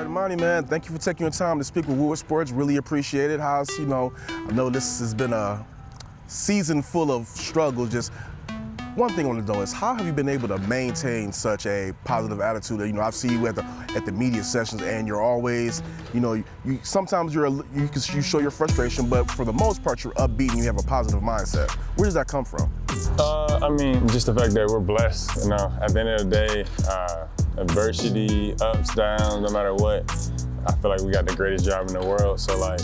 right, Amani, man, thank you for taking your time to speak with Woodward Sports. Really appreciate it. I know this has been a season full of struggles. Just one thing I want to know is how have you been able to maintain such a positive attitude? I've seen you at the media sessions, and you're always, sometimes you show your frustration, but for the most part, you're upbeat and you have a positive mindset. Where does that come from? Just the fact that we're blessed. At the end of the day, adversity, ups, downs, no matter what, I feel like we got the greatest job in the world. So,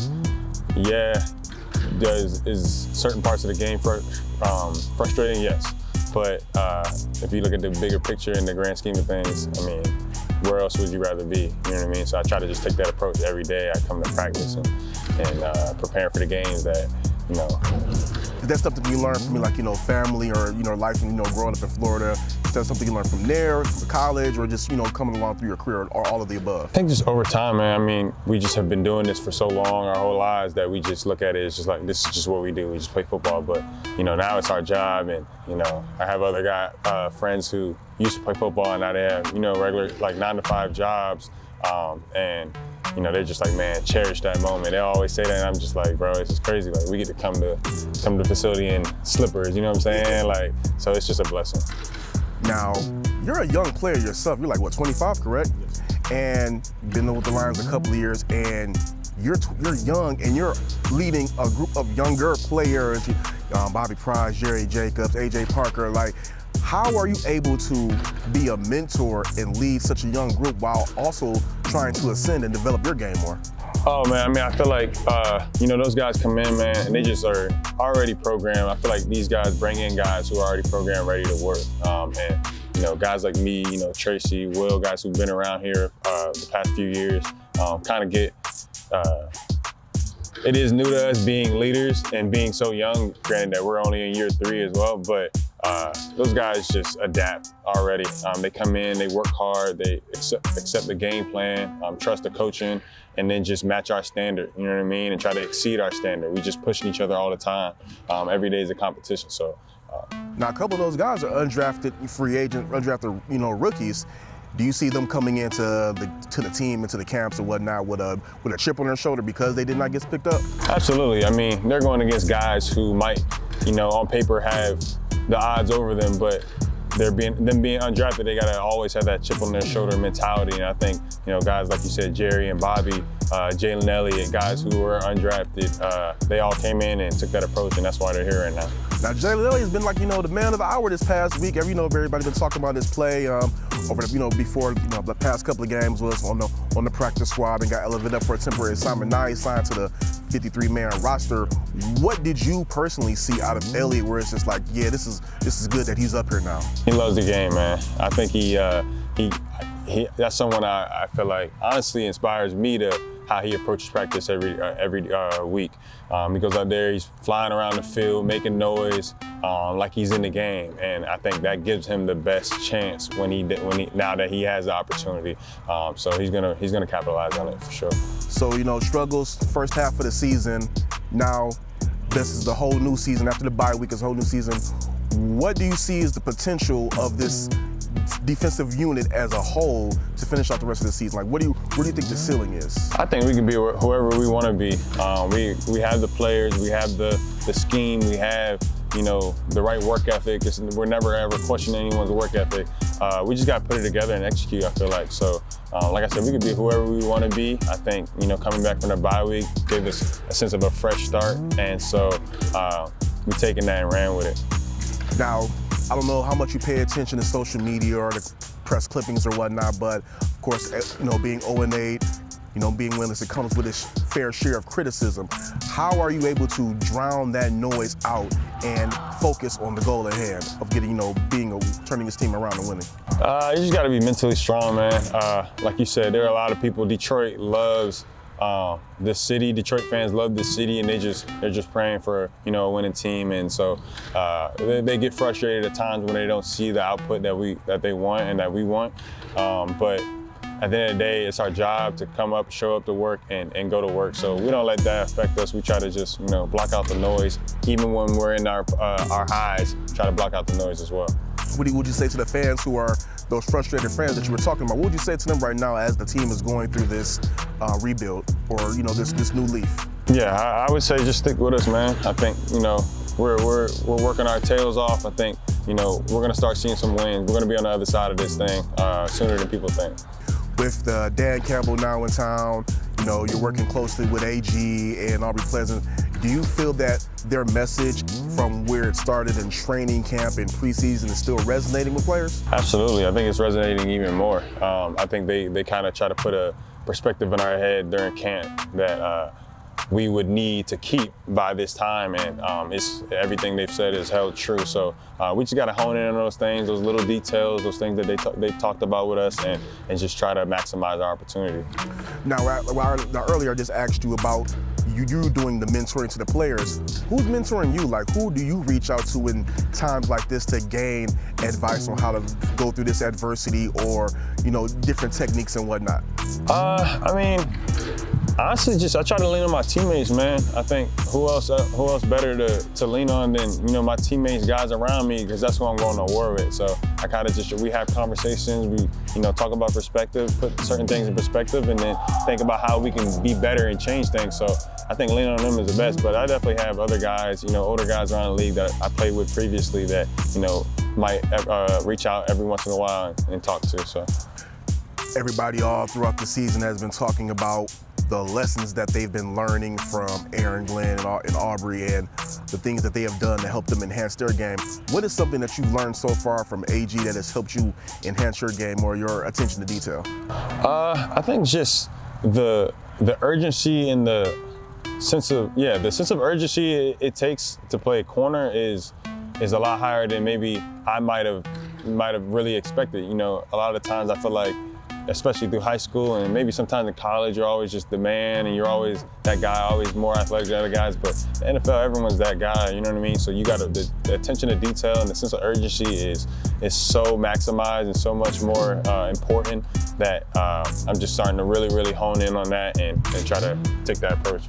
is certain parts of the game frustrating? Yes. But if you look at the bigger picture in the grand scheme of things, where else would you rather be? You know what I mean? So I try to just take that approach every day. I come to practice and preparing for the games that, Is that something you learned from family or, life and, growing up in Florida? Is that something you learned from there, from college, or just, coming along through your career, or all of the above? I think just over time, man. We just have been doing this for so long, our whole lives, that we just look at it as just like, this is just what we do. We just play football. But, now it's our job. And, I have other friends who used to play football and now they have, regular 9-to-5 jobs. They're just like, man, cherish that moment. They always say that, and I'm just like, bro, it's just crazy. Like, we get to come to the facility in slippers, you know what I'm saying? So it's just a blessing. Now, you're a young player yourself. You're 25, correct? Yes. And you've been with the Lions a couple of years, and you're young, and you're leading a group of younger players, Bobby Price, Jerry Jacobs, AJ Parker. How are you able to be a mentor and lead such a young group while also trying to ascend and develop your game more? Oh, man, I feel like, those guys come in, man, and they just are already programmed. I feel like these guys bring in guys who are already programmed, ready to work. Guys like me, Tracy, Will, guys who've been around here the past few years, it is new to us being leaders and being so young, granted that we're only in year 3 as well, but those guys just adapt already. They come in, they work hard, they accept the game plan, trust the coaching, and then just match our standard, you know what I mean? And try to exceed our standard. We just pushing each other all the time. Every day is a competition, so. Now, a couple of those guys are undrafted free agent, undrafted, rookies. Do you see them coming into the team, into the camps and whatnot with a chip on their shoulder because they did not get picked up? Absolutely. They're going against guys who might, on paper have the odds over them, but them being undrafted, they gotta always have that chip on their shoulder mentality. And I think, guys like you said, Jerry and Bobby, Jalen Elliott, guys who were undrafted, they all came in and took that approach, and that's why they're here right now. Now, Jaylen Elliott's been the man of the hour this past week. Everybody's been talking about his play over before the past couple of games was on the practice squad and got elevated up for a temporary assignment. Now he's signed to the 53-man roster. What did you personally see out of Elliott where it's just like, yeah, this is good that he's up here now? He loves the game, man. I think he that's someone I feel like honestly inspires me to how he approaches practice every week. He goes out there, he's flying around the field, making noise, like he's in the game, and I think that gives him the best chance now that he has the opportunity. So he's gonna capitalize on it for sure. So struggles first half of the season. Now this is the whole new season after the bye week. It's a whole new season. What do you see as the potential of this defensive unit as a whole to finish out the rest of the season? Where do you think the ceiling is? I think we can be whoever we want to be. We have the players, we have the scheme, we have the right work ethic. We're never ever questioning anyone's work ethic. We just got to put it together and execute, I feel like. So, like I said, we can be whoever we want to be. I think, coming back from the bye week gave us a sense of a fresh start. And so we're taking that and ran with it. Now, I don't know how much you pay attention to social media or the press clippings or whatnot, but of course, being 0-8, being winless, it comes with its fair share of criticism. How are you able to drown that noise out and focus on the goal at hand of getting, turning this team around and winning? You just got to be mentally strong, man. Like you said, there are a lot of people. Detroit loves this city. Detroit fans love this city, and they're just praying for a winning team. And so they get frustrated at times when they don't see the output that they want and that we want. But at the end of the day, it's our job to come up, show up to work, and go to work. So we don't let that affect us. We try to just block out the noise, even when we're in our highs. Try to block out the noise as well. What would you say to the fans who are those frustrated fans that you were talking about? What would you say to them right now as the team is going through this rebuild or this new leaf? Yeah, I would say just stick with us, man. I think we're working our tails off. I think we're gonna start seeing some wins. We're gonna be on the other side of this thing sooner than people think. With Dan Campbell now in town, you're working closely with AG and Aubrey Pleasant. Do you feel that their message from where it started in training camp and preseason is still resonating with players? Absolutely. I think it's resonating even more. I think they kind of try to put a perspective in our head during camp that we would need to keep by this time, and everything they've said is held true. So we just got to hone in on those things, those little details, those things that they talked about with us, and just try to maximize our opportunity. Now, earlier I just asked you about you doing the mentoring to the players. Who's mentoring you? Like, who do you reach out to in times like this to gain advice on how to go through this adversity or, different techniques and whatnot? I mean, honestly, I try to lean on my teammates, man. I think who else better to lean on than my teammates, guys around me, because that's who I'm going to war with. So I kind of we have conversations, we talk about perspective, put certain things in perspective, and then think about how we can be better and change things. So I think leaning on them is the best. But I definitely have other guys, older guys around the league that I played with previously that might reach out every once in a while and talk to. So everybody all throughout the season has been talking about the lessons that they've been learning from Aaron Glenn and Aubrey and the things that they have done to help them enhance their game. What is something that you've learned so far from AG that has helped you enhance your game or your attention to detail? I think just the urgency and the sense of urgency it takes to play a corner is a lot higher than maybe I might have really expected. A lot of the times I feel like, especially through high school and maybe sometimes in college, you're always just the man and you're always that guy, always more athletic than other guys. But in the NFL, everyone's that guy, you know what I mean? So you got the attention to detail and the sense of urgency is so maximized and so much more important that I'm just starting to really, really hone in on that and try to take that approach.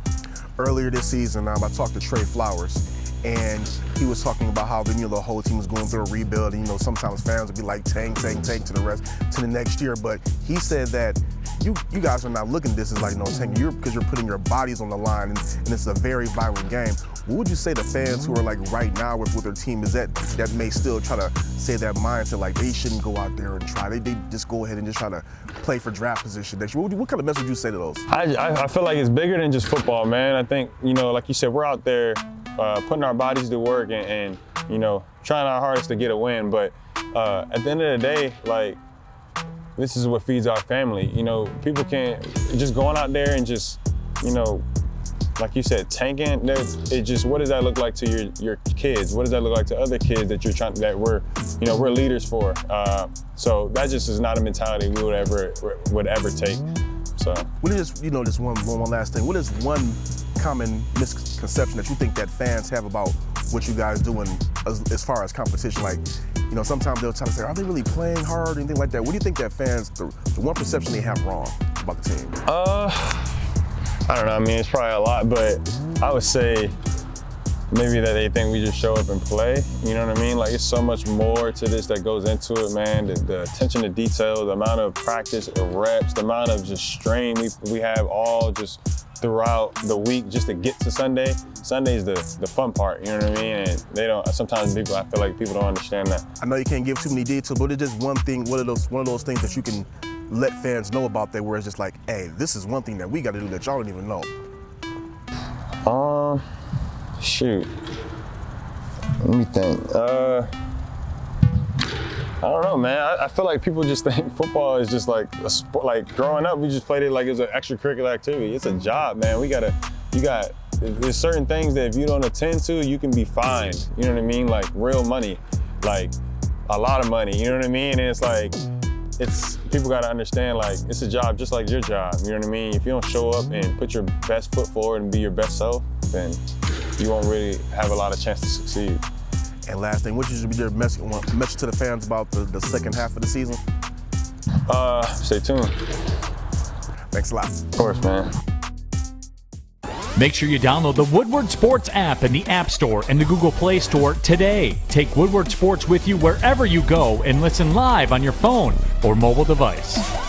Earlier this season, I talked to Trey Flowers, and he was talking about how the whole team was going through a rebuild, and sometimes fans would be like tank to the next year. But he said that you guys are not looking at this as like tank, because you're putting your bodies on the line, and it's a very violent game. What would you say to fans who are like right now with what their team is that may still try to say that mindset like they shouldn't go out there and try, they just go ahead and just try to play for draft position next year? What kind of message would you say to those? I feel like it's bigger than just football, man. I think like you said, we're out there putting our bodies to work and trying our hardest to get a win. But at the end of the day, like, this is what feeds our family. People can't just going out there and just, like you said, tanking. What does that look like to your kids? What does that look like to other kids that we're leaders for? So that just is not a mentality we would ever take. So what is just one last thing? What is one common misconception that you think that fans have about what you guys doing as far as competition? Like, sometimes they'll try to say, are they really playing hard or anything like that? What do you think that fans, the one perception they have wrong about the team? I don't know. I mean, it's probably a lot, but I would say maybe that they think we just show up and play. You know what I mean? Like, it's so much more to this that goes into it, man. The attention to detail, the amount of practice, the reps, the amount of just strain we have all just throughout the week just to get to Sunday. Sunday's the fun part, you know what I mean? And sometimes I feel like people don't understand that. I know you can't give too many details, but it's just one thing, one of those things that you can let fans know about that, where it's just like, hey, this is one thing that we got to do that y'all don't even know. Shoot. Let me think. I don't know, man. I feel like people just think football is just like a sport. Like, growing up, we just played it like it was an extracurricular activity. It's a job, man. There's certain things that if you don't attend to, you can be fined. You know what I mean? Like real money, like a lot of money. You know what I mean? And it's like, people got to understand, like, it's a job just like your job. You know what I mean? If you don't show up and put your best foot forward and be your best self, then you won't really have a lot of chance to succeed. And last thing, what should be your message to the fans about the second half of the season? Stay tuned. Thanks a lot. Of course, man. Make sure you download the Woodward Sports app in the App Store and the Google Play Store today. Take Woodward Sports with you wherever you go and listen live on your phone or mobile device.